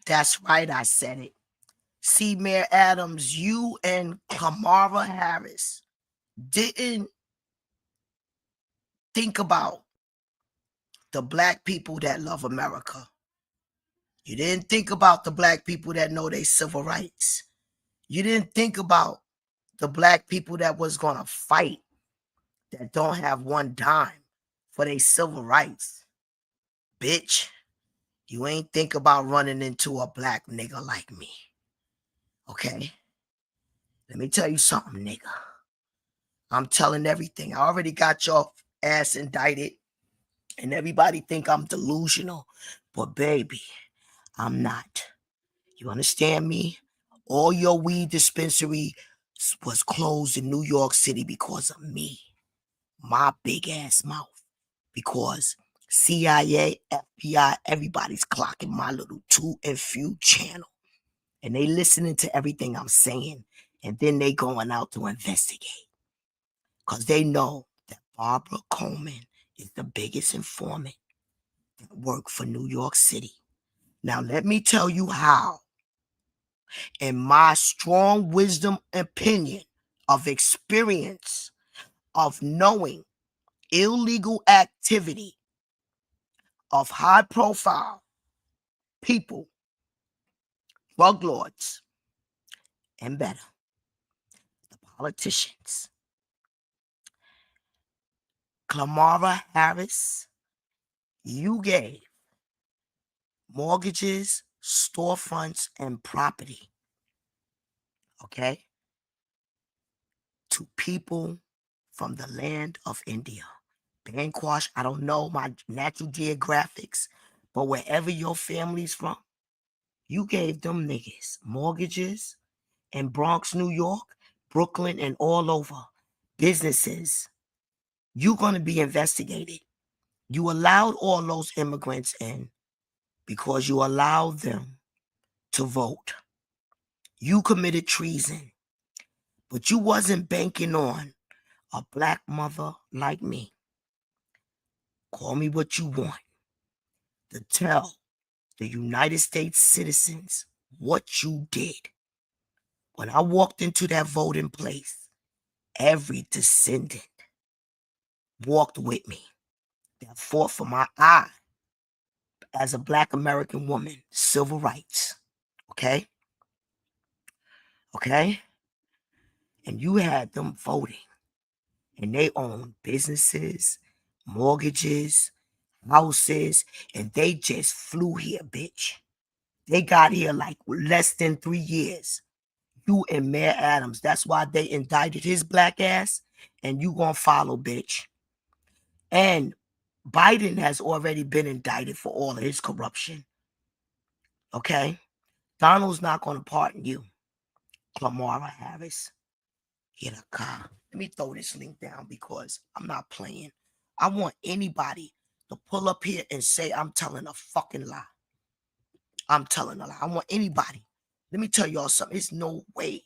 That's right, I said it. See, Mayor Adams, you and Kamala Harris didn't think about the black people that love America. You didn't think about the black people that know their civil rights. You didn't think about the black people that was going to fight, that don't have one dime for their civil rights. Bitch, you ain't think about running into a black nigga like me. Okay? Let me tell you something, nigga. I'm telling everything. I already got your ass indicted, and everybody think I'm delusional. But baby, I'm not. You understand me? All your weed dispensary was closed in New York City because of me. My big ass mouth. Because CIA, FBI, everybody's clocking my little Two and Few channel. And they listening to everything I'm saying. And then they going out to investigate. Because they know that Barbara Coleman is the biggest informant that worked for New York City. Now, let me tell you how. In my strong wisdom opinion of experience of knowing illegal activity of high profile people, drug lords, and better, the politicians. Kamala Harris, you gave mortgages, storefronts, and property, okay, to people from the land of India. Bangladesh, I don't know my natural geographics, but wherever your family's from, you gave them niggas mortgages in Bronx, New York, Brooklyn, and all over. Businesses. You're going to be investigated. You allowed all those immigrants in because you allowed them to vote. You committed treason, but you wasn't banking on a black mother like me. Call me what you want, to tell the United States citizens what you did. When I walked into that voting place, every descendant walked with me that fought for my eye as a black American woman, civil rights. Okay? Okay? And you had them voting, and they own businesses, mortgages, houses, and they just flew here, bitch. They got here like less than 3 years. You and Mayor Adams. That's why they indicted his black ass, and you gonna follow, bitch. And Biden has already been indicted for all of his corruption. Okay? Donald's not gonna pardon you. Kamala Harris. Hit a car. Let me throw this link down because I'm not playing. I want anybody to pull up here and say I'm telling a fucking lie. I'm telling a lie. I want anybody. Let me tell y'all something. There's no way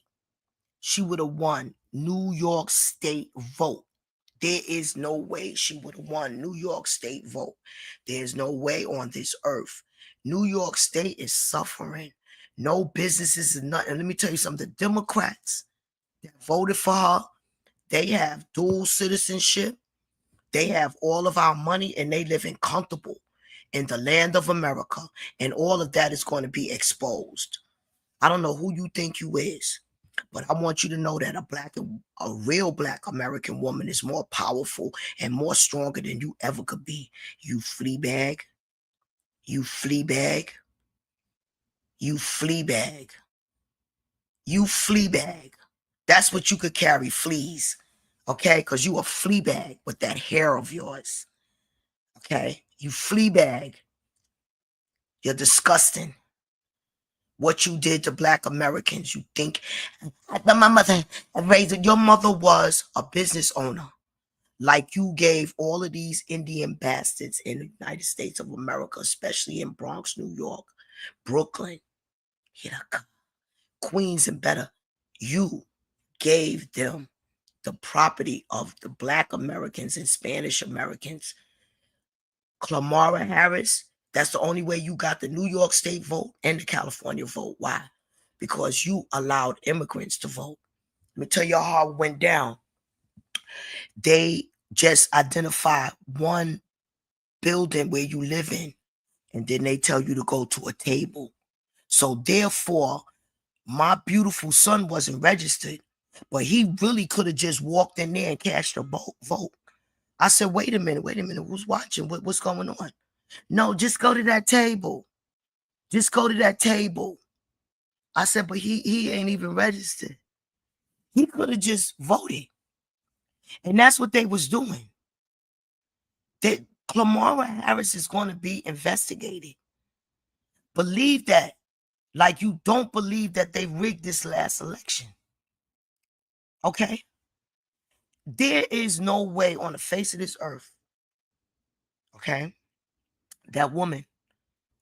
she would have won New York State vote. There is no way she would have won New York State vote. There's no way on this earth. New York State is suffering. No businesses is nothing. Let me tell you something. The Democrats that voted for her, they have dual citizenship. They have all of our money and they live in comfortable in the land of America. And all of that is going to be exposed. I don't know who you think you is, but I want you to know that a real black American woman is more powerful and more stronger than you ever could be. You flea bag. You flea bag. You flea bag. You flea bag. That's what you could carry, fleas. Okay? Because you a flea bag with that hair of yours. Okay? You flea bag. You're disgusting. What you did to black Americans. You think my mother raised your mother was a business owner. Like you gave all of these Indian bastards in the United States of America, especially in Bronx, New York, Brooklyn, Queens, and better. You gave them the property of the black Americans and Spanish Americans. Kamala Harris, That's the only way you got the New York State vote and the California vote. Why? Because you allowed immigrants to vote. Let me tell y'all how it went down. They just identify one building where you live in, and then they tell you to go to a table. So therefore, my beautiful son wasn't registered, but he really could have just walked in there and cast a vote. I said, wait a minute, who's watching? What's going on? No, just go to that table. Just go to that table. I said, but he ain't even registered. He could have just voted. And that's what they was doing. That Kamala Harris is going to be investigated. Believe that. Like you don't believe that they rigged this last election. Okay? There is no way on the face of this earth, okay, that woman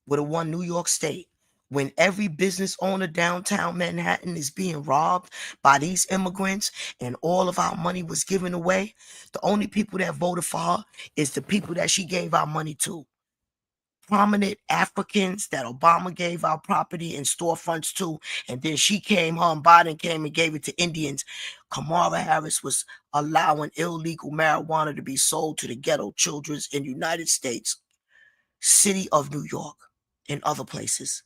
would have won New York State when every business owner downtown Manhattan is being robbed by these immigrants and all of our money was given away. The only people that voted for her is the people that she gave our money to. Prominent Africans that Obama gave our property and storefronts to, and then she came, her and Biden came and gave it to Indians. Kamala Harris was allowing illegal marijuana to be sold to the ghetto children in the United States, city of New York, and other places.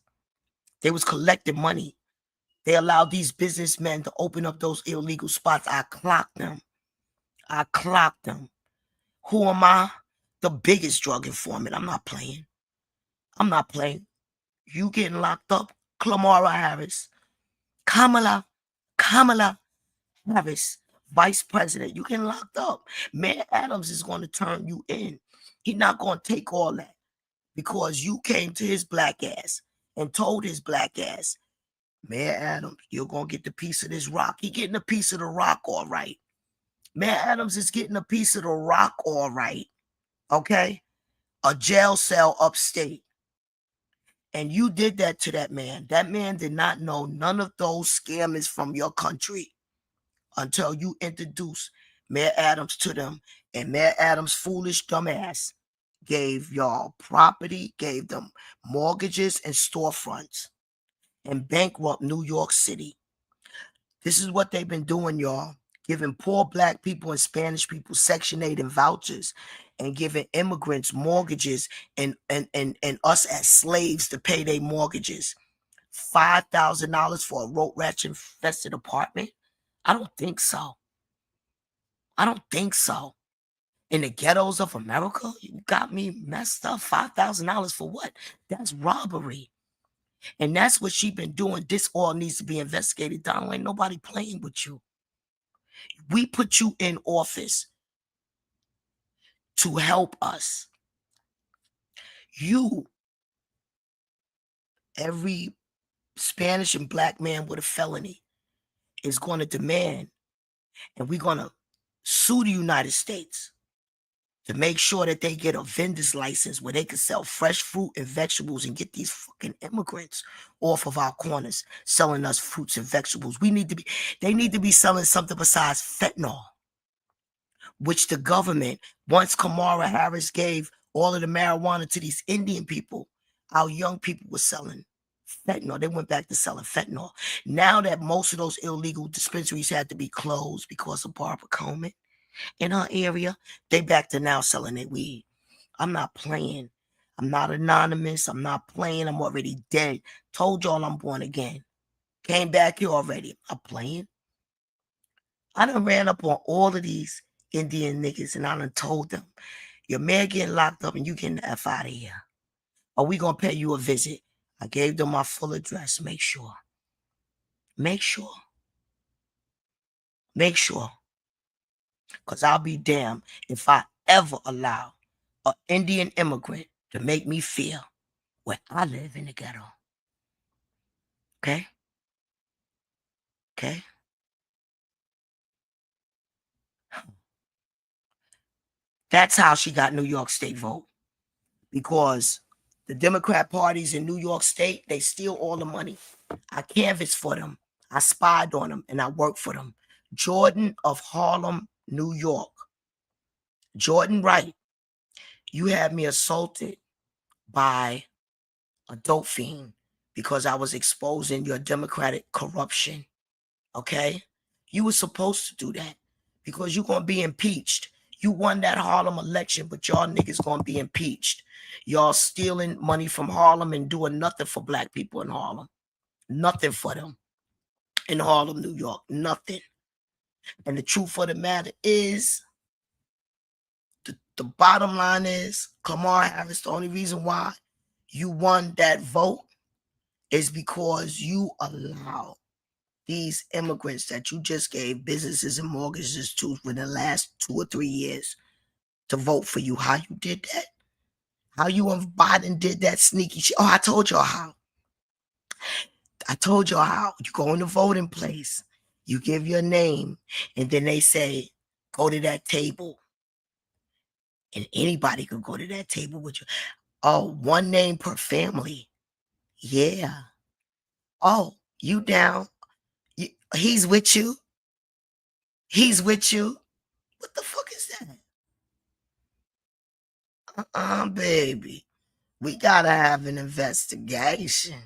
They was collecting money. They allowed these businessmen to open up those illegal spots. I clocked them. Who am I? The biggest drug informant. I'm not playing. You getting locked up, Kamala Harris. Kamala Harris, Vice President. You getting locked up. Mayor Adams is going to turn you in. He's not going to take all that because you came to his black ass and told his black ass, Mayor Adams, you're going to get the piece of this rock. He getting a piece of the rock, all right. Mayor Adams is getting a piece of the rock, all right. Okay? A jail cell upstate. And you did that to that man. That man did not know none of those scammers from your country until you introduced Mayor Adams to them. And Mayor Adams' foolish dumbass gave y'all property, gave them mortgages and storefronts, and bankrupt New York City. This is what they've been doing, y'all. Giving poor black people and Spanish people Section 8 and vouchers, and giving immigrants mortgages and us as slaves to pay their mortgages. $5,000 for a road ratchet infested apartment? I don't think so. In the ghettos of America, you got me messed up. $5,000 for what? That's robbery. And that's what she been doing. This all needs to be investigated, Donald. Ain't nobody playing with you. We put you in office to help us. Every Spanish and black man with a felony is going to demand, and we're going to sue the United States to make sure that they get a vendor's license where they can sell fresh fruit and vegetables and get these fucking immigrants off of our corners selling us fruits and vegetables. They need to be selling something besides fentanyl, which the government, once Kamala Harris gave all of the marijuana to these Indian people, our young people were selling fentanyl. They went back to selling fentanyl. Now that most of those illegal dispensaries had to be closed because of Barbara Coleman in her area, they back to now selling their weed. I'm not playing. I'm not anonymous. I'm not playing. I'm already dead. Told y'all I'm born again. Came back here already. I'm playing. I done ran up on all of these Indian niggas and I done told them, your man getting locked up and you getting the F out of here. Or we gonna pay you a visit. I gave them my full address. Make sure. Because I'll be damned if I ever allow an Indian immigrant to make me feel where I live in the ghetto. Okay? That's how she got New York State vote. Because the Democrat parties in New York State, they steal all the money. I canvassed for them. I spied on them and I worked for them. Jordan of Harlem, New York. Jordan Wright, you had me assaulted by a dope fiend because I was exposing your Democratic corruption. Okay? You were supposed to do that because you're going to be impeached. You won that Harlem election, but y'all niggas going to be impeached. Y'all stealing money from Harlem and doing nothing for black people in Harlem. Nothing for them in Harlem, New York. Nothing. And the truth of the matter is, the bottom line is, Kamala Harris, the only reason why you won that vote is because you allowed these immigrants that you just gave businesses and mortgages to within the last 2 or 3 years to vote for you. How you did that? How you and Biden did that sneaky shit? Oh, I told y'all how. I told y'all how. You go in the voting place, you give your name, and then they say, go to that table. And anybody could go to that table with you. Oh, one name per family. Yeah. Oh, you down. He's with you. He's with you. What the fuck is that? Baby. We gotta have an investigation.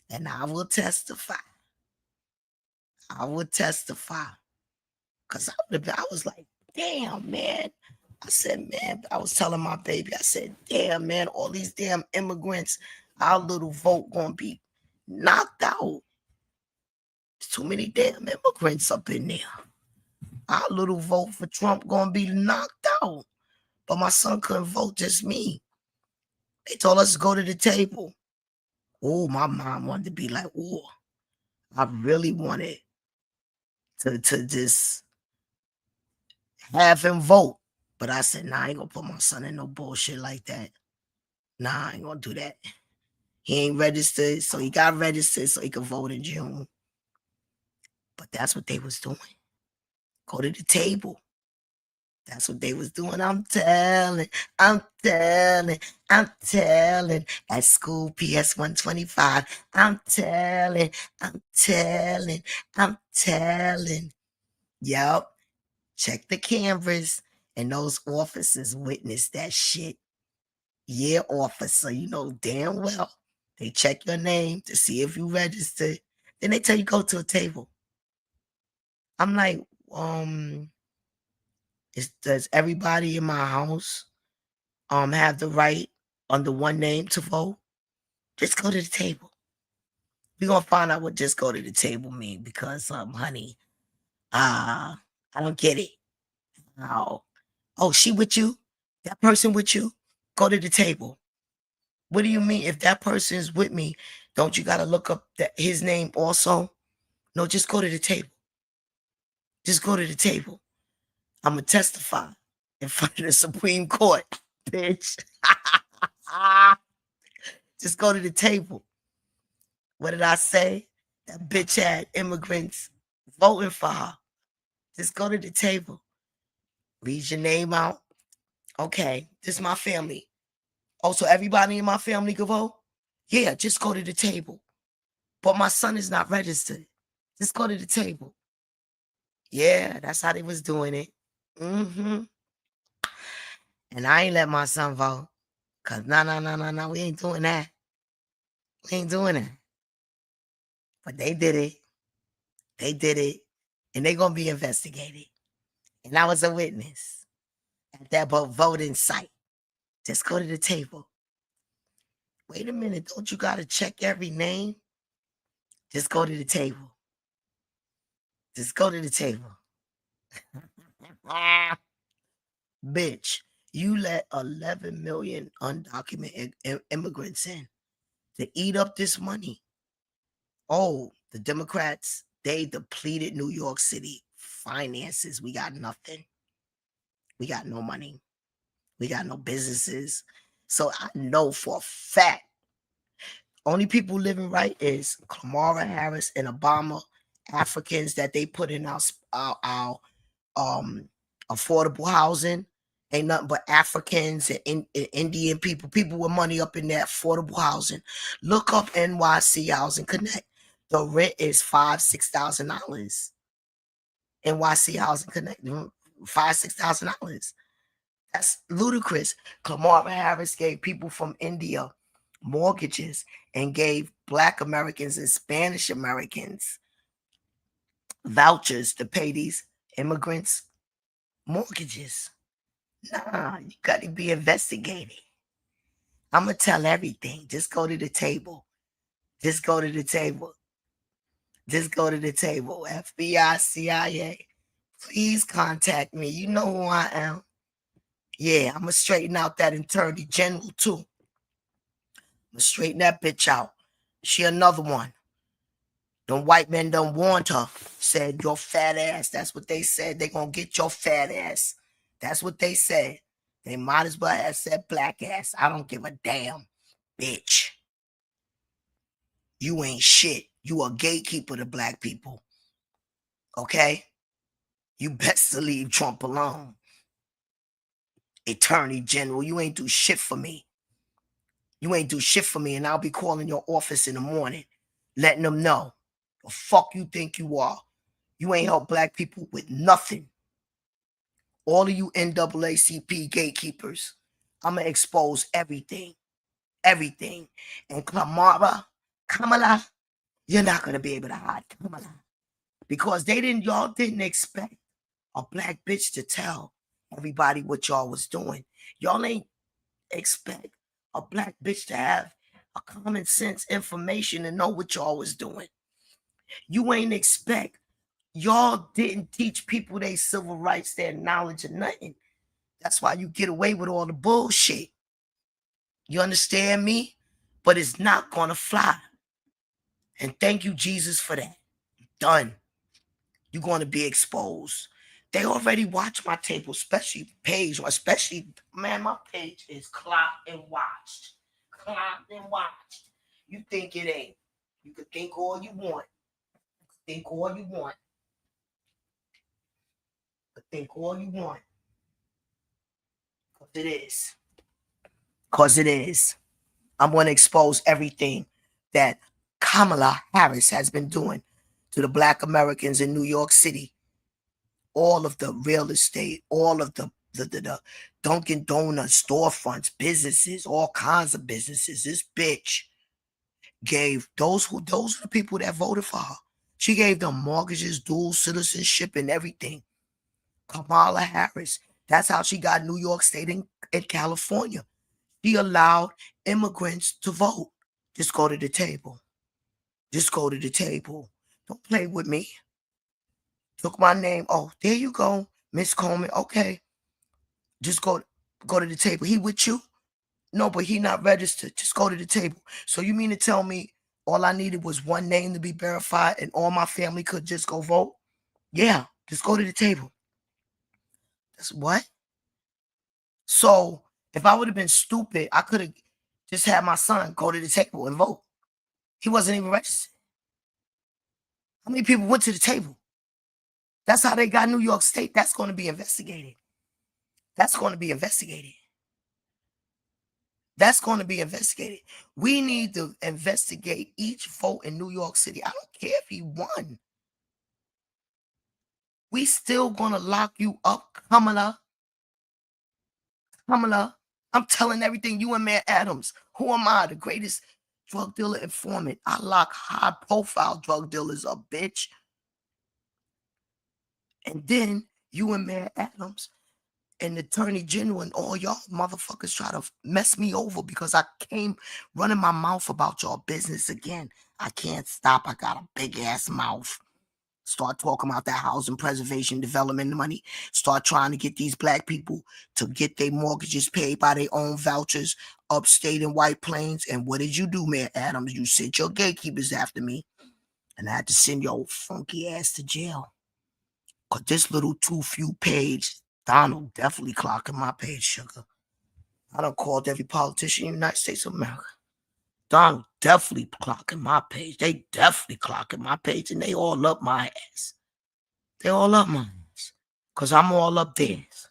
And I will testify. I will testify. Because I was like, damn, man. I said, man, I was telling my baby, I said, damn, man, all these damn immigrants, our little vote gonna be knocked out. There's too many damn immigrants up in there. Our little vote for Trump gonna be knocked out. But my son couldn't vote, just me. They told us to go to the table. Oh, my mom wanted to be like, oh, I really wanted to just have him vote. But I said, nah, I ain't gonna put my son in no bullshit like that. Nah, I ain't gonna do that. He ain't registered, so he got registered so he could vote in June. But that's what they was doing. Go to the table. That's what they was doing. I'm telling. At school PS 125. I'm telling. Yup. Check the cameras. And those officers witnessed that shit. Yeah, officer, you know damn well. They check your name to see if you registered. Then they tell you go to a table. I'm like, does everybody in my house have the right under one name to vote? Just go to the table. We're gonna find out what just go to the table mean because honey, I don't get it. Oh, she with you? That person with you? Go to the table. What do you mean if that person is with me? Don't you gotta look up his name also? No, just go to the table. Just go to the table. I'm gonna testify in front of the Supreme Court, bitch. Just go to the table. What did I say? That bitch had immigrants voting for her. Just go to the table. Read your name out. Okay, this is my family. Oh, so everybody in my family can vote? Yeah, just go to the table. But my son is not registered. Just go to the table. Yeah, that's how they was doing it. Mm-hmm. And I ain't let my son vote. Cause no, we ain't doing that. We ain't doing that. But they did it. They did it. And they gonna be investigated. And I was a witness at that voting site. Just go to the table. Wait a minute, don't you gotta check every name? Just go to the table. Just go to the table. Bitch, you let 11 million undocumented immigrants in to eat up this money. Oh, the Democrats, they depleted New York City finances. We got nothing. We got no money. We got no businesses. So I know for a fact, only people living right is Kamala Harris and Obama, Africans that they put in our affordable housing. Ain't nothing but Africans and Indian people with money up in that affordable housing. Look up NYC Housing Connect. The rent is $5,000-$6,000. NYC Housing Connect, $5,000-$6,000. That's ludicrous. Kamala Harris gave people from India mortgages and gave Black Americans and Spanish Americans vouchers to pay these immigrants mortgages. Nah, you got to be investigated. I'm going to tell everything. Just go to the table. Just go to the table. Just go to the table. FBI, CIA, please contact me. You know who I am. Yeah, I'm going to straighten out that attorney general too. I'm going to straighten that bitch out. She another one. Them white men done warned her. Said, your fat ass. That's what they said. They gonna get your fat ass. That's what they said. They might as well have said black ass. I don't give a damn, bitch. You ain't shit. You a gatekeeper to black people. Okay? You best to leave Trump alone. Attorney General, you ain't do shit for me. You ain't do shit for me, and I'll be calling your office in the morning, letting them know. The fuck you think you are? You ain't helped black people with nothing. All of you NAACP gatekeepers, I'm going to expose everything. Everything. And Kamala, you're not going to be able to hide Kamala. Because y'all didn't expect a black bitch to tell everybody what y'all was doing. Y'all ain't expect a black bitch to have a common sense information and know what y'all was doing. You ain't expect. Y'all didn't teach people their civil rights, their knowledge, or nothing. That's why you get away with all the bullshit. You understand me? But it's not going to fly. And thank you, Jesus, for that. Done. You're going to be exposed. They already watch my table, especially page, especially, man, my page is clocked and watched. Clocked and watched. You think it ain't. You can think all you want. Think all you want. But think all you want. Because it is. Because it is. I'm going to expose everything that Kamala Harris has been doing to the black Americans in New York City. All of the real estate, all of the Dunkin' Donuts, storefronts, businesses, all kinds of businesses. This bitch gave those are the people that voted for her. She gave them mortgages, dual citizenship, and everything. Kamala Harris. That's how she got New York State in California. She allowed immigrants to vote. Just go to the table. Just go to the table. Don't play with me. Took my name. Oh, there you go, Miss Coleman. Okay. Just go to the table. He with you? No, but he not registered. Just go to the table. So you mean to tell me all I needed was one name to be verified and all my family could just go vote? Yeah, just go to the table. That's what? So if I would have been stupid, I could have just had my son go to the table and vote. He wasn't even registered. How many people went to the table? That's how they got New York State. That's going to be investigated. That's going to be investigated. That's going to be investigated. We need to investigate each vote in New York City. I don't care if he won. We still going to lock you up, Kamala. Kamala, I'm telling everything. You and Mayor Adams. Who am I? The greatest drug dealer informant. I lock high-profile drug dealers up, bitch. And then you and Mayor Adams and the Attorney General and all y'all motherfuckers try to mess me over because I came running my mouth about y'all business again. I can't stop. I got a big ass mouth. Start talking about that housing preservation development money. Start trying to get these black people to get their mortgages paid by their own vouchers upstate in White Plains. And what did you do, Mayor Adams? You sent your gatekeepers after me. And I had to send your funky ass to jail. Because this little too few page, Donald definitely clocking my page, sugar. I done called every politician in the United States of America. Donald definitely clocking my page. They definitely clocking my page, and they all up my ass. They all up my ass. Because I'm all up theirs.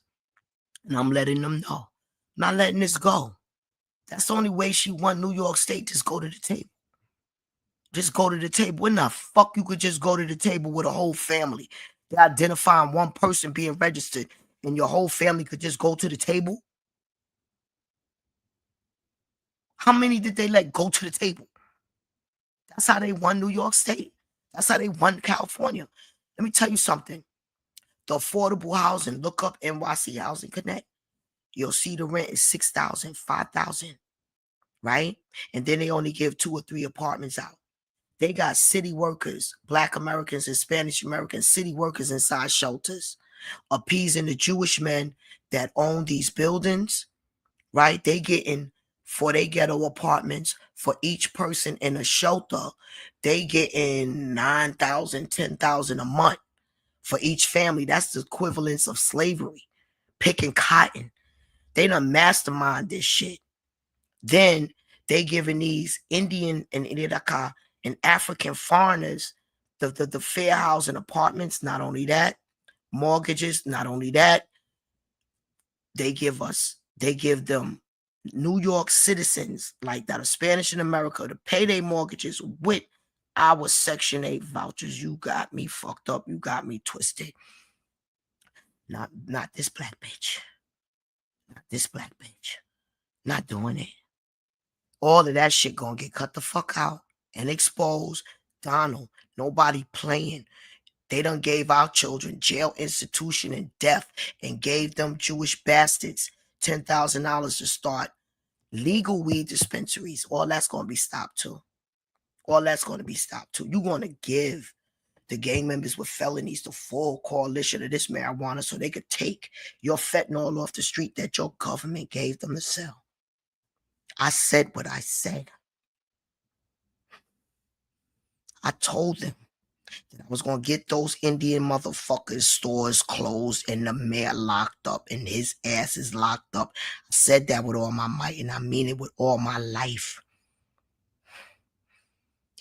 And I'm letting them know. Not letting this go. That's the only way she won New York State. Just go to the table. Just go to the table. When the fuck you could just go to the table with a whole family? They identifying one person being registered and your whole family could just go to the table? How many did they let go to the table? That's how they won New York State. That's how they won California. Let me tell you something. The affordable housing, look up NYC Housing Connect. You'll see the rent is 6,000, 5,000, right? And then they only give 2 or 3 apartments out. They got city workers, Black Americans and Spanish Americans, city workers inside shelters, appeasing the Jewish men that own these buildings, right? They getting for they ghetto apartments for each person in a shelter. They getting 9,000, 10,000 a month for each family. That's the equivalence of slavery, picking cotton. They done mastermind this shit. Then they giving these Indian and Iraka and African foreigners the fair housing apartments. Not only that, mortgages. Not only that, they give them New York citizens like that are Spanish in America to pay their mortgages with our Section 8 vouchers. You got me fucked up. You got me twisted. Not this black bitch. Not this black bitch. Not doing it. All of that shit gonna get cut the fuck out and exposed. Donald, nobody playing. They done gave our children jail, institution, and death, and gave them Jewish bastards $10,000 to start legal weed dispensaries. All that's gonna be stopped too. All that's gonna be stopped too. You gonna give the gang members with felonies the full coalition of this marijuana so they could take your fentanyl off the street that your government gave them to sell. I said what I said. I told them that I was going to get those Indian motherfuckers' stores closed and the mayor locked up and his ass is locked up. I said that with all my might and I mean it with all my life.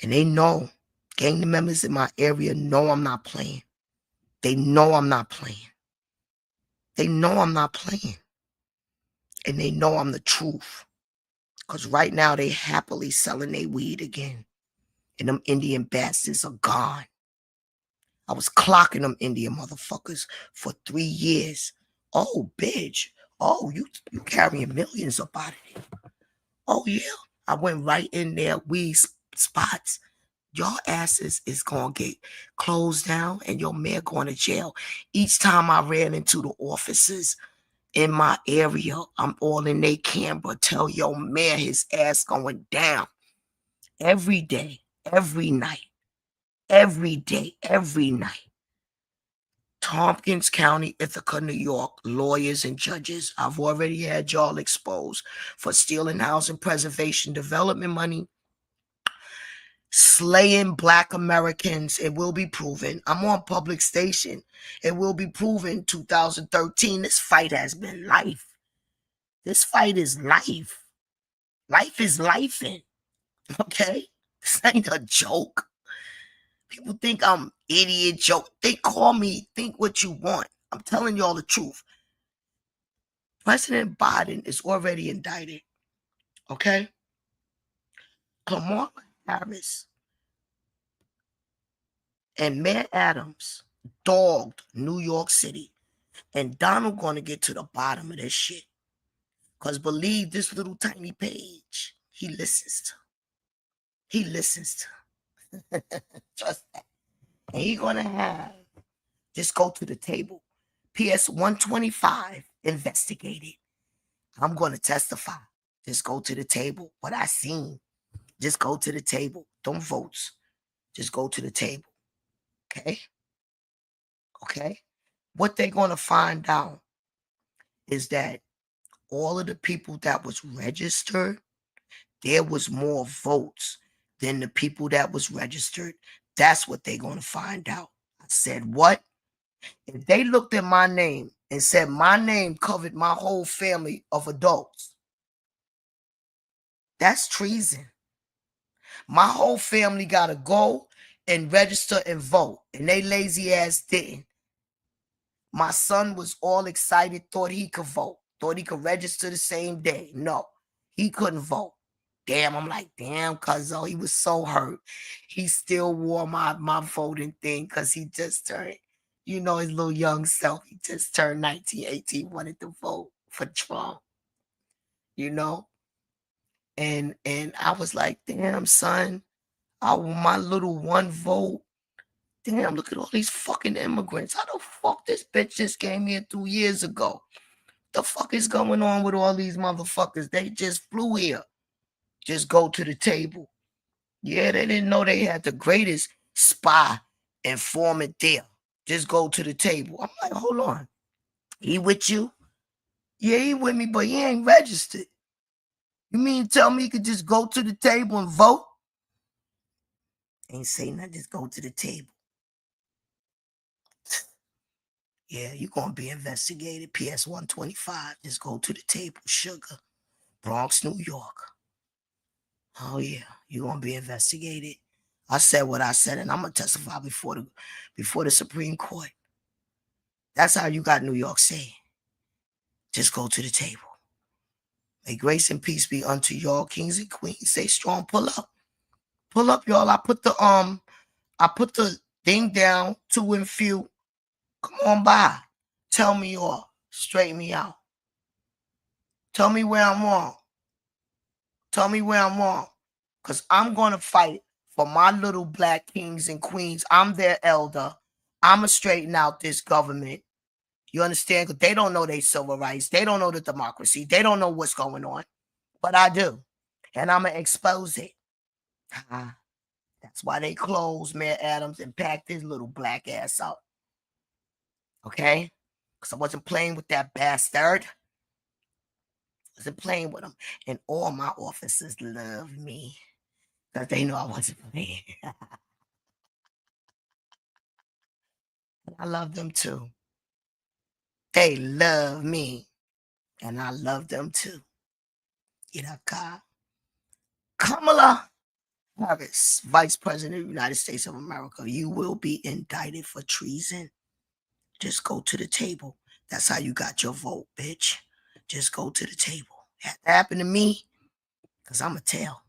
And they know, gang members in my area know I'm not playing. They know I'm not playing. They know I'm not playing. And they know I'm the truth. Because right now they happily selling their weed again. And them Indian bastards are gone. I was clocking them Indian motherfuckers for 3 years. Oh, bitch. Oh, you carrying millions up out of there. Oh, yeah. I went right in there, weed spots. Your asses is going to get closed down and your mayor going to jail. Each time I ran into the officers in my area, I'm all in their camera. Tell your mayor his ass going down. Every day, every night, every day, every night. Tompkins County, Ithaca, New York, lawyers and judges. I've already had y'all exposed for stealing housing preservation development money, slaying Black Americans. It will be proven. I'm on public station. It will be proven 2013. This fight has been life. This fight is life. Life is lifing. Okay? This ain't a joke. People think I'm idiot joke. They call me think what you want. I'm telling y'all the truth. President Biden is already indicted. Okay? Kamala Harris and Mayor Adams dogged New York City. And Donald gonna get to the bottom of this shit. Because believe this little tiny page, he listens to. He listens to. Trust that. And he gonna have just go to the table. PS 125 investigated. I'm gonna testify. Just go to the table. What I seen. Just go to the table. Don't vote. Just go to the table. Okay? Okay? What they're gonna find out is that all of the people that was registered, there was more votes than the people that was registered. That's what they're gonna find out. I said, what? If they looked at my name and said my name covered my whole family of adults, that's treason. My whole family got to go and register and vote, and they lazy ass didn't. My son was all excited, thought he could vote, thought he could register the same day. No, he couldn't vote. Damn, I'm like, damn, cuzzo, he was so hurt. He still wore my voting thing because he just turned. You know his little young self. He just turned 19, 18, wanted to vote for Trump, you know? And I was like, damn, son, my little one vote. Damn, look at all these fucking immigrants. How the fuck this bitch just came here 2 years ago? The fuck is going on with all these motherfuckers? They just flew here. Just go to the table. Yeah, they didn't know they had the greatest spy informant there. Just go to the table. I'm like, hold on. He with you? Yeah, he with me, but he ain't registered. You mean tell me he could just go to the table and vote? Ain't say nothing, just go to the table. Yeah, you gonna be investigated. PS 125. Just go to the table. Sugar. Bronx, New York. Oh yeah, you gonna be investigated. I said what I said, and I'm gonna testify before the Supreme Court. That's how you got New York saying. Just go to the table. May grace and peace be unto y'all, kings and queens. Stay strong. Pull up. Pull up, y'all. I put the thing down, two and few. Come on by. Tell me all. Straighten me out. Tell me where I'm wrong. Tell me where I'm wrong. Because I'm going to fight for my little black kings and queens. I'm their elder. I'm going to straighten out this government. You understand? Because they don't know their civil rights. They don't know the democracy. They don't know what's going on. But I do. And I'm going to expose it. That's why they closed Mayor Adams and packed his little black ass out. Okay? Because I wasn't playing with that bastard. I wasn't playing with him. And all my officers love me. Because they know I wasn't playing. I love them too. They love me. And I love them too. Kamala Harris, Vice President of the United States of America, you will be indicted for treason. Just go to the table. That's how you got your vote, bitch. Just go to the table. That happened to me, because I'm a tell.